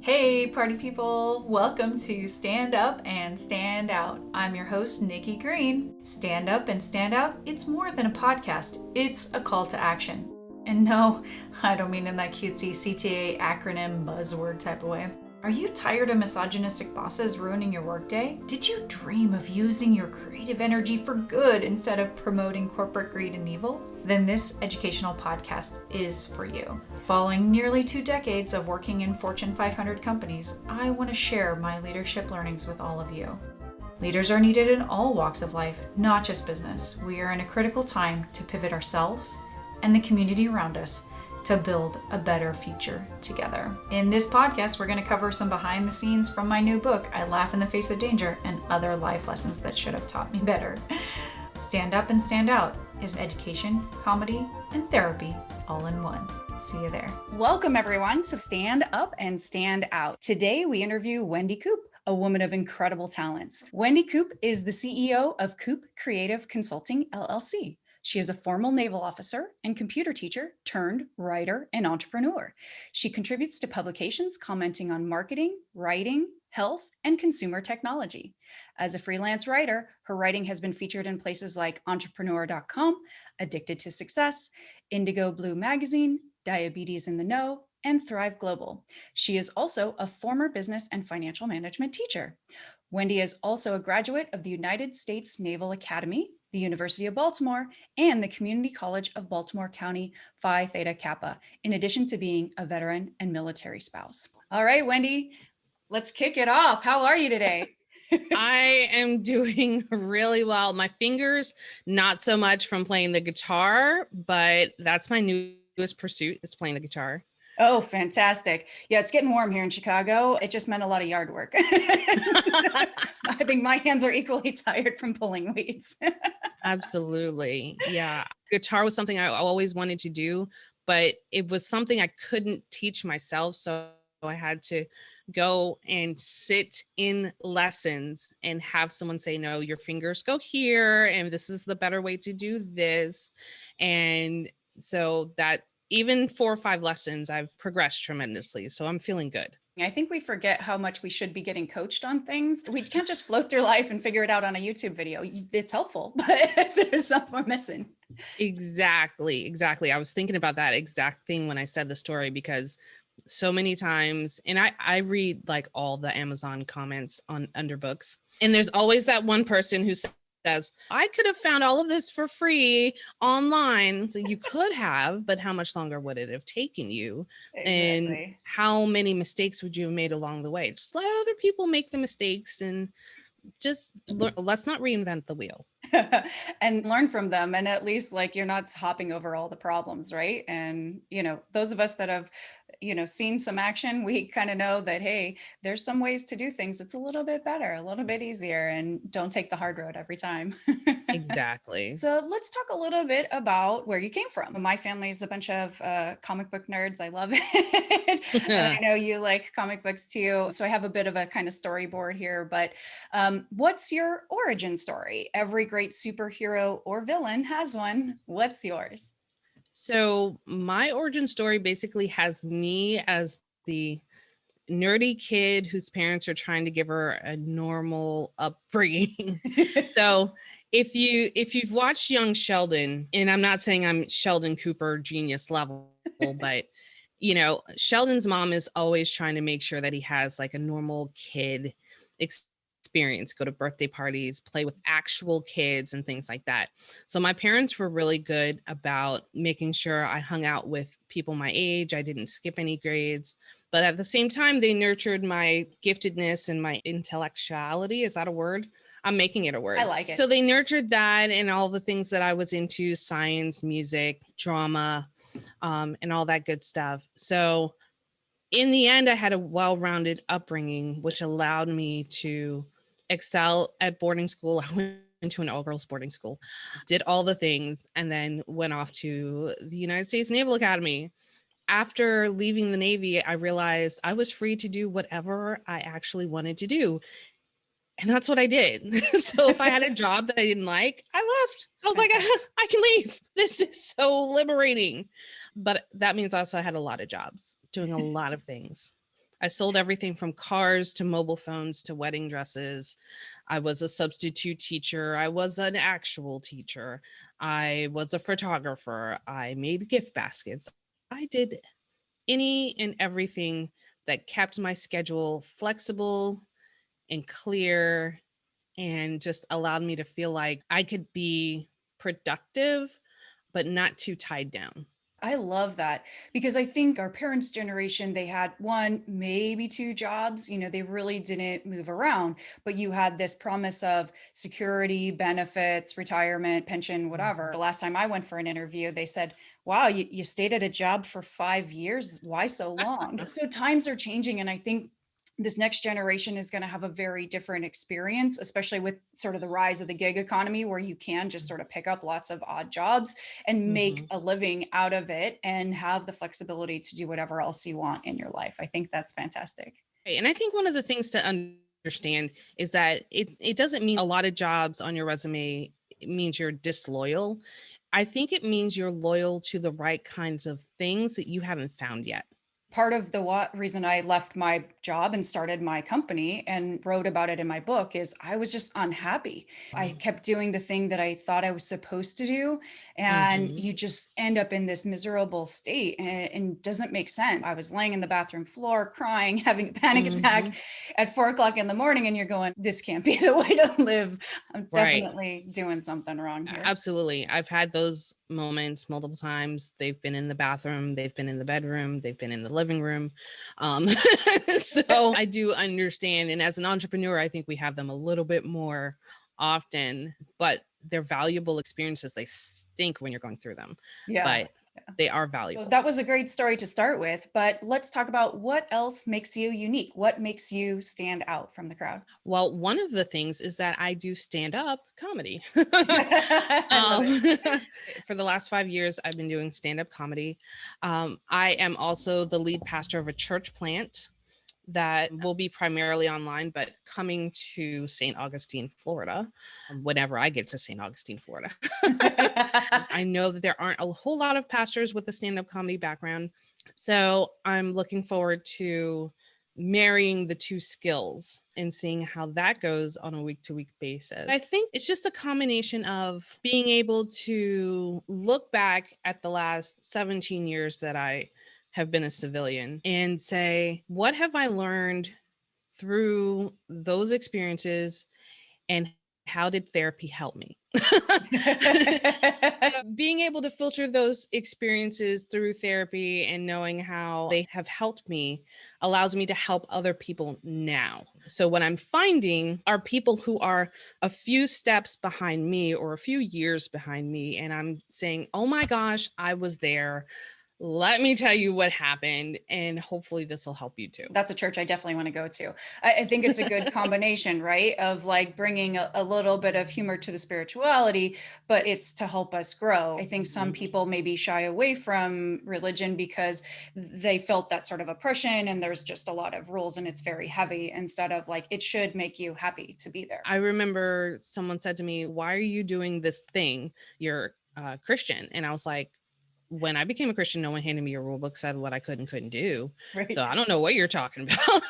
Hey, party people! Welcome to Stand Up and Stand Out. I'm your host, Nikki Green. Stand Up and Stand Out, it's more than a podcast, it's a call to action. And no, I don't mean in that cutesy CTA acronym buzzword type of way. Are you tired of misogynistic bosses ruining your workday? Did you dream of using your creative energy for good instead of promoting corporate greed and evil? Then this educational podcast is for you. Following nearly 2 decades of working in Fortune 500 companies, I want to share my leadership learnings with all of you. Leaders are needed in all walks of life, not just business. We are in a critical time to pivot ourselves and the community around us to build a better future together. In this podcast, we're going to cover some behind the scenes from my new book, I Laugh in the Face of Danger, and other life lessons that should have taught me better. Stand Up and Stand Out is education, comedy, and therapy all in one. See you there. Welcome, everyone, to Stand Up and Stand Out. Today, we interview Wendy Coop, a woman of incredible talents. Wendy Coop is the CEO of Coop Creative Consulting, LLC. She is a former naval officer and computer teacher turned writer and entrepreneur. She contributes to publications commenting on marketing, writing, health, and consumer technology. As a freelance writer, her writing has been featured in places like entrepreneur.com, Addicted to Success, Indigo Blue Magazine, Diabetes in the Know, and Thrive Global. She is also a former business and financial management teacher. Wendy is also a graduate of the United States Naval Academy, the University of Baltimore, and the Community College of Baltimore County Phi Theta Kappa, in addition to being a veteran and military spouse. All right, Wendy, let's kick it off. How are you today? I am doing really well. My fingers, not so much from playing the guitar, but that's my newest pursuit is playing the guitar. Oh, fantastic. Yeah, it's getting warm here in Chicago. It just meant a lot of yard work. I think my hands are equally tired from pulling weeds. Absolutely. Yeah. Guitar was something I always wanted to do, but it was something I couldn't teach myself. So I had to go and sit in lessons and have someone say, no, your fingers go here, and this is the better way to do this. And so that even 4 or 5 lessons, I've progressed tremendously. So I'm feeling good. I think we forget how much we should be getting coached on things. We can't just float through life and figure it out on a YouTube video. It's helpful, but there's something we're missing. Exactly. I was thinking about that exact thing when I said the story, because so many times, and I read like all the Amazon comments on under books, and there's always that one person who says, I could have found all of this for free online. So you could have, but how much longer would it have taken you? Exactly. And how many mistakes would you have made along the way? Just let other people make the mistakes and just let's not reinvent the wheel. And learn from them. And at least like you're not hopping over all the problems, right? And, those of us that have, seen some action, we kind of know that, hey, there's some ways to do things. It's a little bit better, a little bit easier, and don't take the hard road every time. Exactly. So let's talk a little bit about where you came from. My family is a bunch of comic book nerds. I love it. And I know you like comic books too. So I have a bit of a kind of storyboard here, but what's your origin story? Every great superhero or villain has one. What's yours? So my origin story basically has me as the nerdy kid whose parents are trying to give her a normal upbringing. So if you've watched Young Sheldon, and I'm not saying I'm Sheldon Cooper genius level, but Sheldon's mom is always trying to make sure that he has like a normal kid experience, go to birthday parties, play with actual kids and things like that. So my parents were really good about making sure I hung out with people my age. I didn't skip any grades, but at the same time, they nurtured my giftedness and my intellectuality. Is that a word? I'm making it a word. I like it. So they nurtured that and all the things that I was into: science, music, drama, and all that good stuff. So in the end, I had a well-rounded upbringing, which allowed me to excel at boarding school. I went to an all-girls boarding school, did all the things, and then went off to the United States Naval Academy. After leaving the Navy, I realized I was free to do whatever I actually wanted to do. And that's what I did. So if I had a job that I didn't like, I left. I was like, I can leave. This is so liberating. But that means also I had a lot of jobs doing a lot of things. I sold everything from cars to mobile phones to wedding dresses. I was a substitute teacher. I was an actual teacher. I was a photographer. I made gift baskets. I did any and everything that kept my schedule flexible and clear and just allowed me to feel like I could be productive, but not too tied down. I love that because I think our parents' generation, they had one, maybe two jobs. They really didn't move around, but you had this promise of security, benefits, retirement, pension, whatever. The last time I went for an interview, they said, wow, you stayed at a job for 5 years. Why so long? So times are changing. And I think this next generation is going to have a very different experience, especially with sort of the rise of the gig economy, where you can just sort of pick up lots of odd jobs and make Mhm. a living out of it and have the flexibility to do whatever else you want in your life. I think that's fantastic. Right, and I think one of the things to understand is that it doesn't mean a lot of jobs on your resume means you're disloyal. I think it means you're loyal to the right kinds of things that you haven't found yet. Part of the reason I left my job and started my company and wrote about it in my book is I was just unhappy. I kept doing the thing that I thought I was supposed to do, and Mhm. you just end up in this miserable state, and doesn't make sense. I was laying in the bathroom floor crying, having a panic attack Mhm. at 4 o'clock in the morning, and you're going, this can't be the way to live. I'm Right. definitely doing something wrong here. Absolutely. I've had those moments multiple times. They've been in the bathroom, they've been in the bedroom, they've been in the living room. Um, so I do understand. And as an entrepreneur, I think we have them a little bit more often, but they're valuable experiences. They stink when you're going through them, Yeah. but they are So valuable. that was a great story to start with, but let's talk about what else makes you unique. What makes you stand out from the crowd? Well, one of the things is that I do stand up comedy. I love it. um, for the last 5 years, I've been doing stand up comedy. I am also the lead pastor of a church plant that will be primarily online, but coming to St. Augustine, Florida, whenever I get to St. Augustine, Florida. I know that there aren't a whole lot of pastors with a stand up comedy background. So I'm looking forward to marrying the two skills and seeing how that goes on a week to week basis. I think it's just a combination of being able to look back at the last 17 years that I have been a civilian and say, what have I learned through those experiences and how did therapy help me? Being able to filter those experiences through therapy and knowing how they have helped me allows me to help other people now. So, what I'm finding are people who are a few steps behind me or a few years behind me. And I'm saying, oh my gosh, I was there. Let me tell you what happened. And hopefully, this will help you too. That's a church I definitely want to go to. I think it's a good combination, right? Of like bringing a little bit of humor to the spirituality, but it's to help us grow. I think some people maybe shy away from religion because they felt that sort of oppression and there's just a lot of rules and it's very heavy, instead of like, it should make you happy to be there. I remember someone said to me, why are you doing this thing? You're Christian. And I was like, when I became a Christian, no one handed me a rule book, said what I could and couldn't do. Right. So I don't know what you're talking about.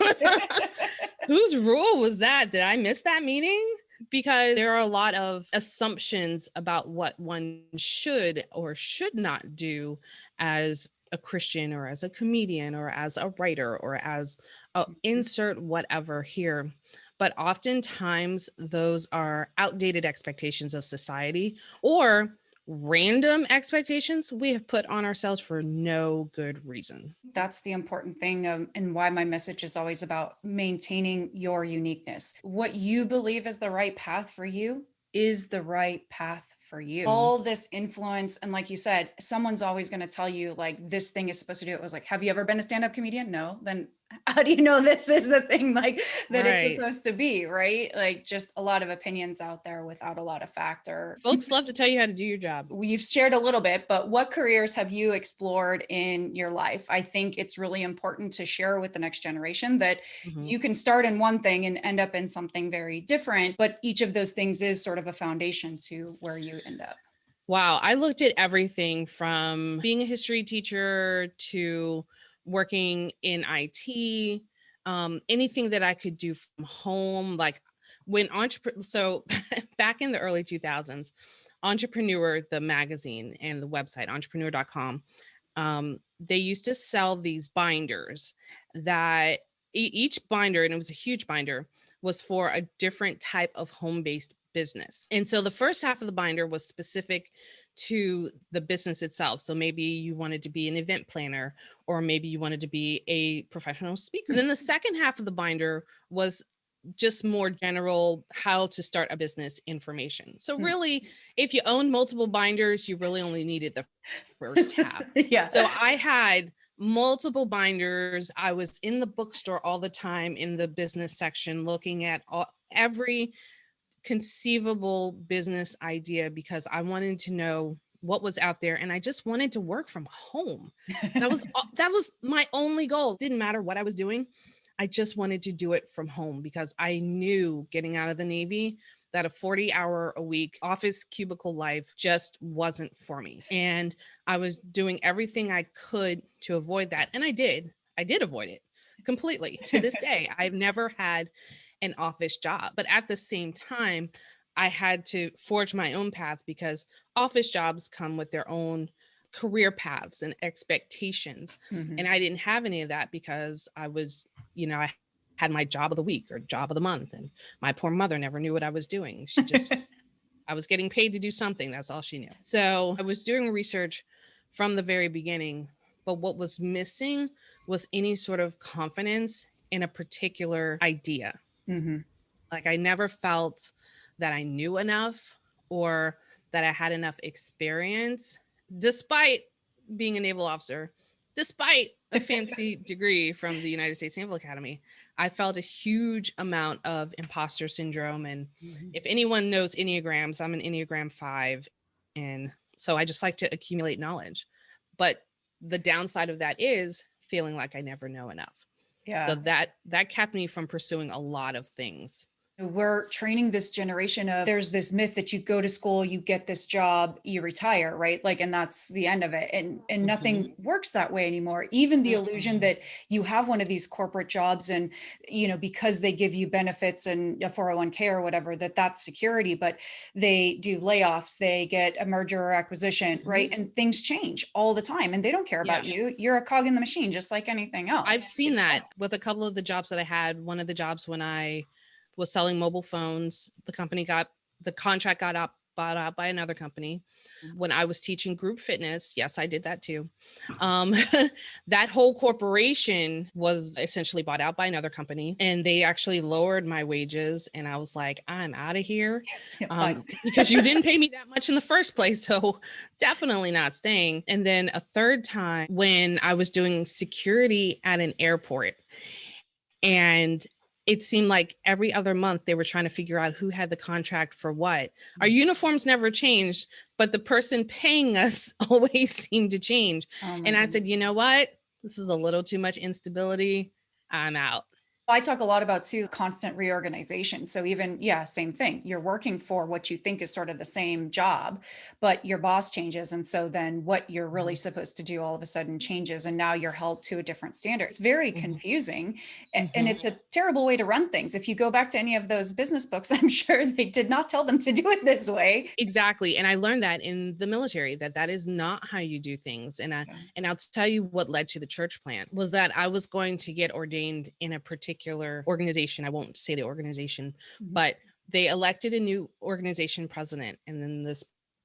Whose rule was that? Did I miss that meeting? Because there are a lot of assumptions about what one should or should not do as a Christian or as a comedian or as a writer or as a insert whatever here. But oftentimes those are outdated expectations of society or random expectations we have put on ourselves for no good reason. That's the important thing, and why my message is always about maintaining your uniqueness. What you believe is the right path for you is the right path for you. All this influence, and like you said, someone's always going to tell you like this thing is supposed to do it. Was like, have you ever been a stand-up comedian? No. Then how do you know this is the thing like that it's Right. supposed to be, right? Like just a lot of opinions out there without a lot of fact. Or Folks love to tell you how to do your job. you've shared a little bit, but what careers have you explored in your life? I think it's really important to share with the next generation that Mhm. you can start in one thing and end up in something very different, but each of those things is sort of a foundation to where you end up. Wow, I looked at everything from being a history teacher to working in IT anything that I could do from home, like so back in the early 2000s, Entrepreneur, the magazine and the website, entrepreneur.com, they used to sell these binders that each binder, and it was a huge binder, was for a different type of home-based business. And so the first half of the binder was specific to the business itself. So maybe you wanted to be an event planner, or maybe you wanted to be a professional speaker. And then the second half of the binder was just more general how to start a business information. So really, if you owned multiple binders, you really only needed the first half. Yeah. So I had multiple binders. I was in the bookstore all the time in the business section, looking at every conceivable business idea, because I wanted to know what was out there, and I just wanted to work from home. That was my only goal. It didn't matter what I was doing. I just wanted to do it from home, because I knew getting out of the Navy that a 40-hour-a-week office cubicle life just wasn't for me. And I was doing everything I could to avoid that. And I did avoid it completely. To this day, I've never had an office job. But at the same time, I had to forge my own path, because office jobs come with their own career paths and expectations. And I didn't have any of that, because I was, I had my job of the week or job of the month. And my poor mother never knew what I was doing. She just, I was getting paid to do something. That's all she knew. So I was doing research from the very beginning, but what was missing was any sort of confidence in a particular idea. Like, I never felt that I knew enough, or that I had enough experience, despite being a naval officer, despite a fancy degree from the United States Naval Academy. I felt a huge amount of imposter syndrome. And if anyone knows Enneagrams, I'm an Enneagram 5. And so I just like to accumulate knowledge. But the downside of that is feeling like I never know enough. Yeah. So that kept me from pursuing a lot of things. We're training this generation of, there's this myth that you go to school, you get this job, you retire, right? Like, and that's the end of it. And nothing works that way anymore. Even the illusion that you have one of these corporate jobs and, because they give you benefits and a 401k or whatever, that's security, but they do layoffs, they get a merger or acquisition, right? And things change all the time, and they don't care about you. You're a cog in the machine, just like anything else. I've seen that with a couple of the jobs that I had. One of the jobs, when I was selling mobile phones, the contract got bought out by another company. When I was teaching group fitness, yes, I did that too. That whole corporation was essentially bought out by another company, and they actually lowered my wages. And I was like, I'm out of here, because you didn't pay me that much in the first place. So definitely not staying. And then a third time, when I was doing security at an airport, and it seemed like every other month they were trying to figure out who had the contract for what. Our uniforms never changed, but the person paying us always seemed to change. And I said, you know what? This is a little too much instability. I'm out. I talk a lot about too, constant reorganization. So even, same thing. You're working for what you think is sort of the same job, but your boss changes. And so then what you're really supposed to do all of a sudden changes. And now you're held to a different standard. It's very confusing. And it's a terrible way to run things. If you go back to any of those business books, I'm sure they did not tell them to do it this way. Exactly. And I learned that in the military, that is not how you do things. And I'll tell you what led to the church plant was that I was going to get ordained in a particular organization. I won't say the organization, but they elected a new organization president. And then this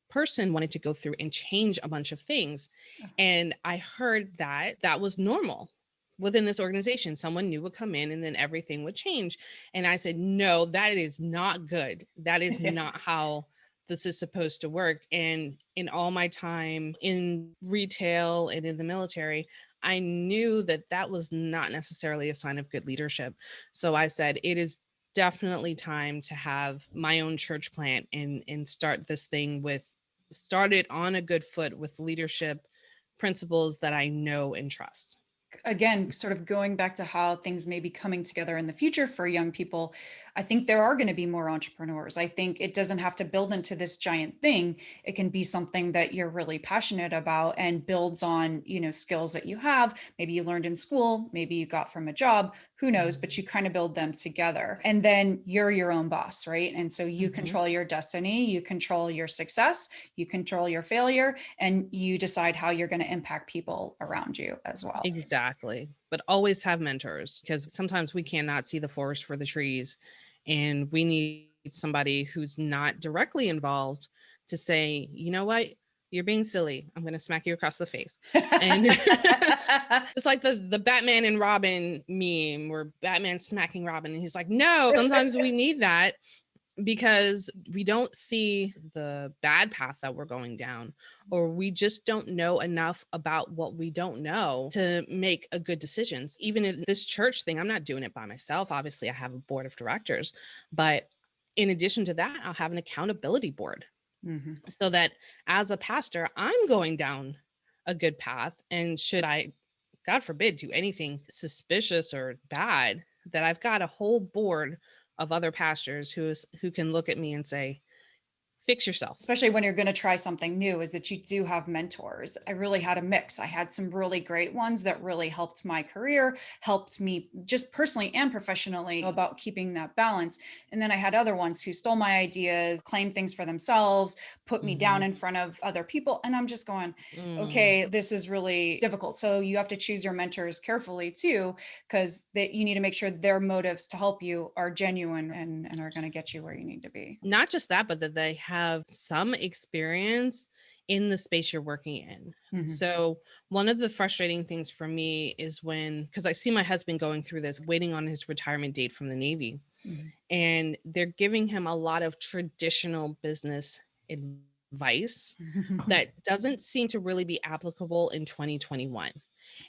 person wanted to go through and change a bunch of things. And I heard that was normal within this organization. Someone new would come in and then everything would change. And I said, no, that is not good. That is not how this is supposed to work. And in all my time in retail and in the military, I knew that was not necessarily a sign of good leadership. So I said, it is definitely time to have my own church plant and start this thing start it on a good foot with leadership principles that I know and trust. again, sort of going back to how things may be coming together in the future for young people, I think there are going to be more entrepreneurs. I think it doesn't have to build into this giant thing. It can be something that you're really passionate about and builds on, skills that you have. Maybe you learned in school, maybe you got from a job, who knows, but you kind of build them together. And then you're your own boss, right? And so you control your destiny, you control your success, you control your failure, and you decide how you're going to impact people around you as well. Exactly. But always have mentors, because sometimes we cannot see the forest for the trees, and we need somebody who's not directly involved to say, you know what? You're being silly. I'm going to smack you across the face. And it's like the Batman and Robin meme where Batman smacking Robin. And he's like, no, sometimes we need that, because we don't see the bad path that we're going down, or we just don't know enough about what we don't know to make a good decisions. Even in this church thing, I'm not doing it by myself. Obviously, I have a board of directors, but in addition to that, I'll have an accountability board, so that as a pastor, I'm going down a good path. And should I, God forbid, do anything suspicious or bad, that I've got a whole board of other pastors who can look at me and say, fix yourself. Especially when you're going to try something new, is that you do have mentors. I really had a mix. I had some really great ones that really helped my career, helped me just personally and professionally about keeping that balance. And then I had other ones who stole my ideas, claimed things for themselves, put me down in front of other people. And I'm just going, okay, this is really difficult. So you have to choose your mentors carefully too, because you need to make sure their motives to help you are genuine and are going to get you where you need to be. Not just that, but that they have some experience in the space you're working in. So one of the frustrating things for me is because I see my husband going through this, waiting on his retirement date from the Navy, and they're giving him a lot of traditional business advice that doesn't seem to really be applicable in 2021.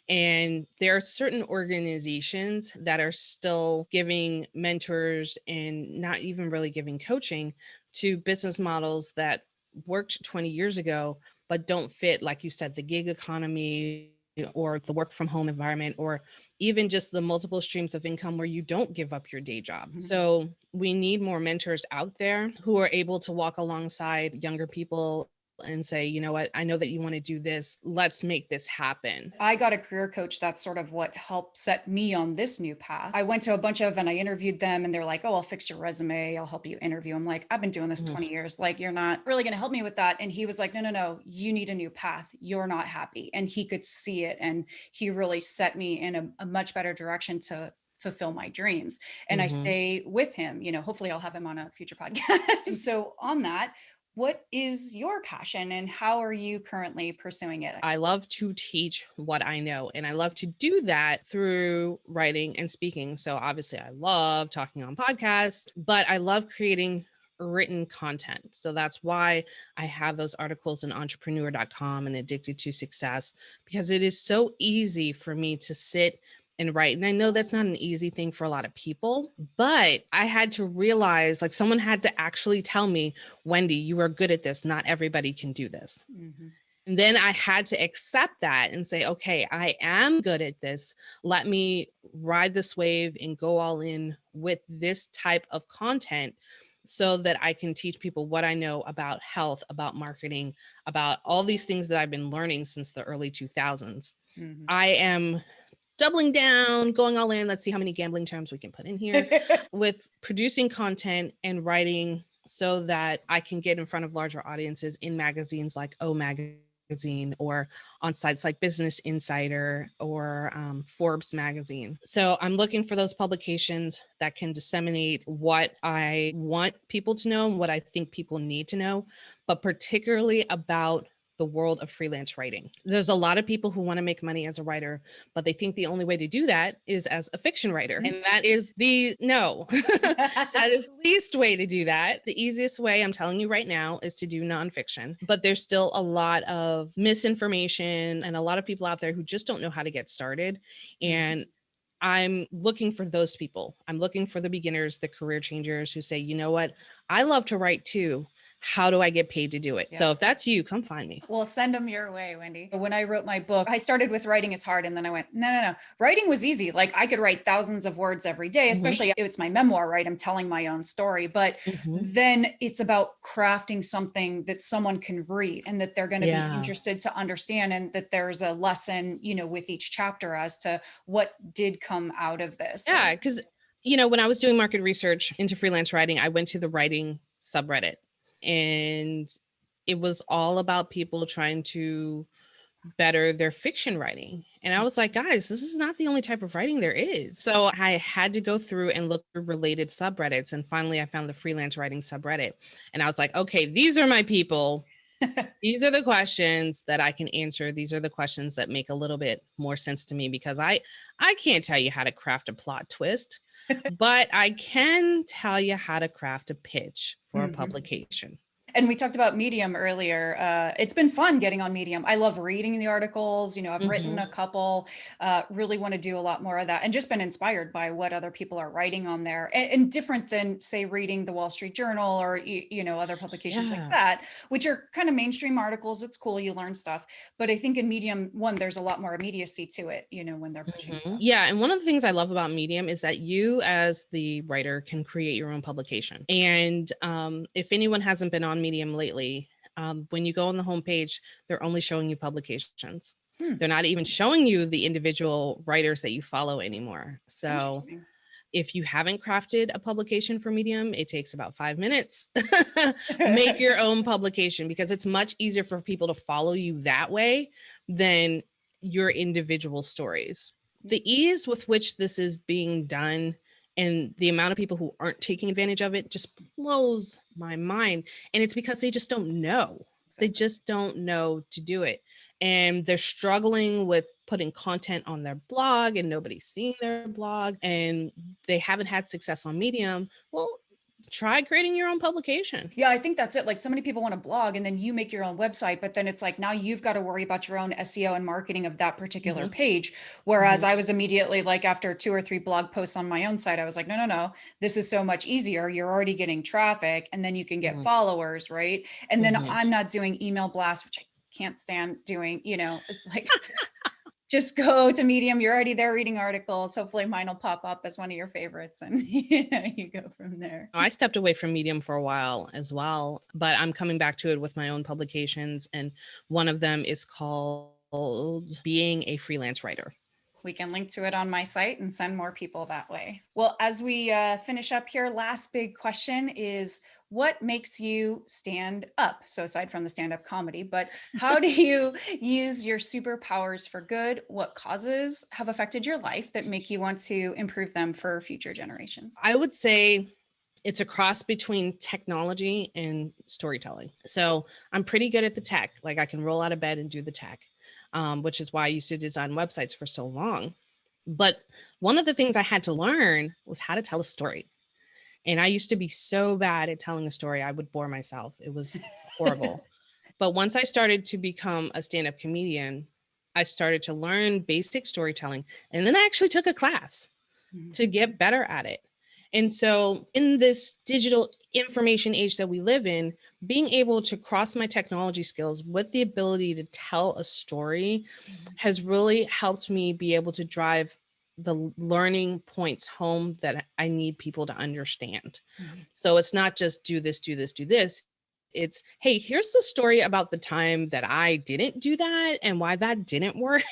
And there are certain organizations that are still giving mentors and not even really giving coaching to business models that worked 20 years ago, but don't fit, like you said, the gig economy or the work from home environment, or even just the multiple streams of income where you don't give up your day job. So we need more mentors out there who are able to walk alongside younger people and say, you know what, I know that you want to do this. Let's make this happen. I got a career coach. That's sort of what helped set me on this new path. I went to a bunch of, and I interviewed them, and they're like, oh, I'll fix your resume. I'll help you interview. I'm like, I've been doing this 20 years. Like, you're not really going to help me with that. And he was like, no, you need a new path. You're not happy. And he could see it. And he really set me in a much better direction to fulfill my dreams. And I stay with him. Hopefully I'll have him on a future podcast. So on that, what is your passion and how are you currently pursuing it? I love to teach what I know, and I love to do that through writing and speaking. So obviously I love talking on podcasts, but I love creating written content. So that's why I have those articles in entrepreneur.com and Addicted to Success, because it is so easy for me to sit and write. And I know that's not an easy thing for a lot of people, but I had to realize, like, someone had to actually tell me, Wendy, you are good at this. Not everybody can do this. And then I had to accept that and say, okay, I am good at this. Let me ride this wave and go all in with this type of content so that I can teach people what I know about health, about marketing, about all these things that I've been learning since the early 2000s. I am doubling down, going all in. Let's see how many gambling terms we can put in here with producing content and writing so that I can get in front of larger audiences in magazines like O Magazine or on sites like Business Insider or Forbes magazine. So I'm looking for those publications that can disseminate what I want people to know and what I think people need to know, but particularly about the world of freelance writing. There's a lot of people who want to make money as a writer, but they think the only way to do that is as a fiction writer. And that is that is the least way to do that. The easiest way, I'm telling you right now, is to do nonfiction. But there's still a lot of misinformation and a lot of people out there who just don't know how to get started. And I'm looking for those people. I'm looking for the beginners, the career changers who say, you know what, I love to write too. how do I get paid to do it? So if Yes. that's you, come find me. Well, send them your way, Wendy. When I wrote my book, I started with writing is hard. And then I went, no. Writing was easy. Like I could write thousands of words every day, especially if it's my memoir, right? I'm telling my own story. But then it's about crafting something that someone can read and that they're going to be interested to understand, and that there's a lesson, with each chapter as to what did come out of this. Yeah, because, when I was doing market research into freelance writing, I went to the writing subreddit, and it was all about people trying to better their fiction writing. And I was like, guys, this is not the only type of writing there is. So I had to go through and look for related subreddits. And finally, I found the freelance writing subreddit. And I was like, okay, these are my people. These are the questions that I can answer. These are the questions that make a little bit more sense to me, because I can't tell you how to craft a plot twist, but I can tell you how to craft a pitch for a publication. And we talked about Medium earlier. It's been fun getting on Medium. I love reading the articles. I've written a couple, really want to do a lot more of that, and just been inspired by what other people are writing on there, and different than, say, reading the Wall Street Journal or, other publications like that, which are kind of mainstream articles. It's cool. You learn stuff. But I think in Medium, there's a lot more immediacy to it, when they're pushing stuff. Yeah. And one of the things I love about Medium is that you, as the writer, can create your own publication. And if anyone hasn't been on Medium lately, when you go on the homepage, they're only showing you publications. They're not even showing you the individual writers that you follow anymore. So if you haven't crafted a publication for Medium, it takes about 5 minutes. Make your own publication, because it's much easier for people to follow you that way than your individual stories. The ease with which this is being done and the amount of people who aren't taking advantage of it just blows my mind. And it's because they just don't know. They just don't know to do it. And they're struggling with putting content on their blog, and nobody's seeing their blog, and they haven't had success on Medium. Well, try creating your own publication. Yeah, I think that's it. Like, so many people want to blog, and then you make your own website, but then it's like, now you've got to worry about your own SEO and marketing of that particular page. Whereas I was immediately like, after 2 or 3 blog posts on my own site, I was like, no, this is so much easier. You're already getting traffic, and then you can get followers, right? And then I'm not doing email blasts, which I can't stand doing, it's like, just go to Medium. You're already there reading articles. Hopefully mine will pop up as one of your favorites, and you go from there. I stepped away from Medium for a while as well, but I'm coming back to it with my own publications. And one of them is called Being a Freelance Writer. We can link to it on my site and send more people that way. Well, as we finish up here, last big question is, what makes you stand up? So aside from the stand-up comedy, but how do you use your superpowers for good? What causes have affected your life that make you want to improve them for future generations? I would say it's a cross between technology and storytelling. So I'm pretty good at the tech. Like, I can roll out of bed and do the tech. Which is why I used to design websites for so long. But one of the things I had to learn was how to tell a story. And I used to be so bad at telling a story, I would bore myself. It was horrible. But once I started to become a stand-up comedian, I started to learn basic storytelling. And then I actually took a class to get better at it. And so in this digital information age that we live in, being able to cross my technology skills with the ability to tell a story has really helped me be able to drive the learning points home that I need people to understand. So it's not just do this, do this, do this. It's, hey, here's the story about the time that I didn't do that and why that didn't work.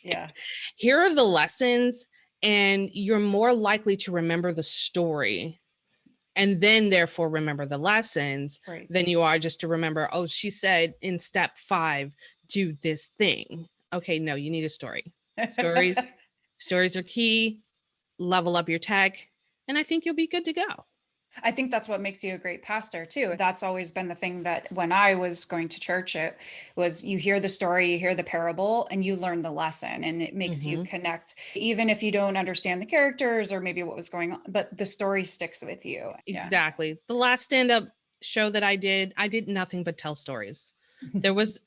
Yeah. Here are the lessons. And you're more likely to remember the story and then therefore remember the lessons than you are just to remember, oh, she said in step 5, do this thing. Okay, no, you need a story. Stories are key. Level up your tech, and I think you'll be good to go. I think that's what makes you a great pastor too. That's always been the thing that when I was going to church, it was, you hear the story, you hear the parable, and you learn the lesson, and it makes you connect, even if you don't understand the characters or maybe what was going on, but the story sticks with you. Exactly. The last stand-up show that I did nothing but tell stories. There was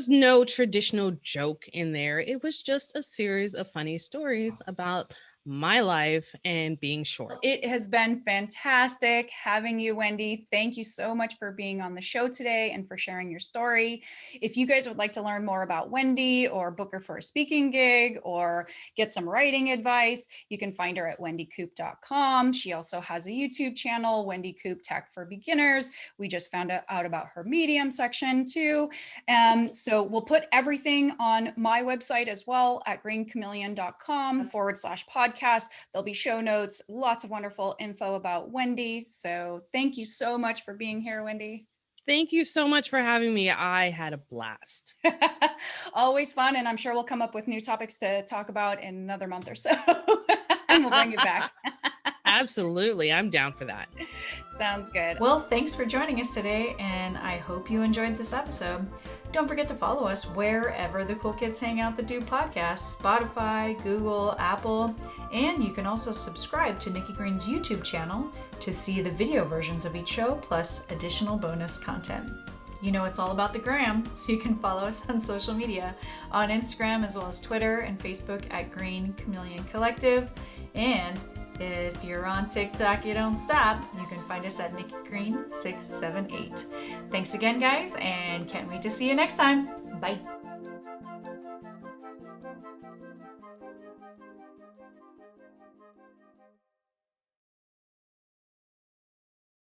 no traditional joke in there. It was just a series of funny stories about my life and being short. It has been fantastic having you, Wendy. Thank you so much for being on the show today and for sharing your story. If you guys would like to learn more about Wendy or book her for a speaking gig or get some writing advice, you can find her at wendycoop.com. She also has a YouTube channel, Wendy Coop Tech for Beginners. We just found out about her Medium section too. So we'll put everything on my website as well at greenchameleon.com/podcast. There'll be show notes, lots of wonderful info about Wendy. So thank you so much for being here, Wendy. Thank you so much for having me. I had a blast. Always fun. And I'm sure we'll come up with new topics to talk about in another month or so. And we'll bring it back. Absolutely. I'm down for that. Sounds good. Well, thanks for joining us today, and I hope you enjoyed this episode. Don't forget to follow us wherever the cool kids hang out that do podcasts, Spotify, Google, Apple, and you can also subscribe to Nikki Green's YouTube channel to see the video versions of each show, plus additional bonus content. You know it's all about the gram, so you can follow us on social media, on Instagram as well as Twitter and Facebook at Green Chameleon Collective. And if you're on TikTok, you don't stop. You can find us at Nikki Green 678. Thanks again, guys, and can't wait to see you next time. Bye.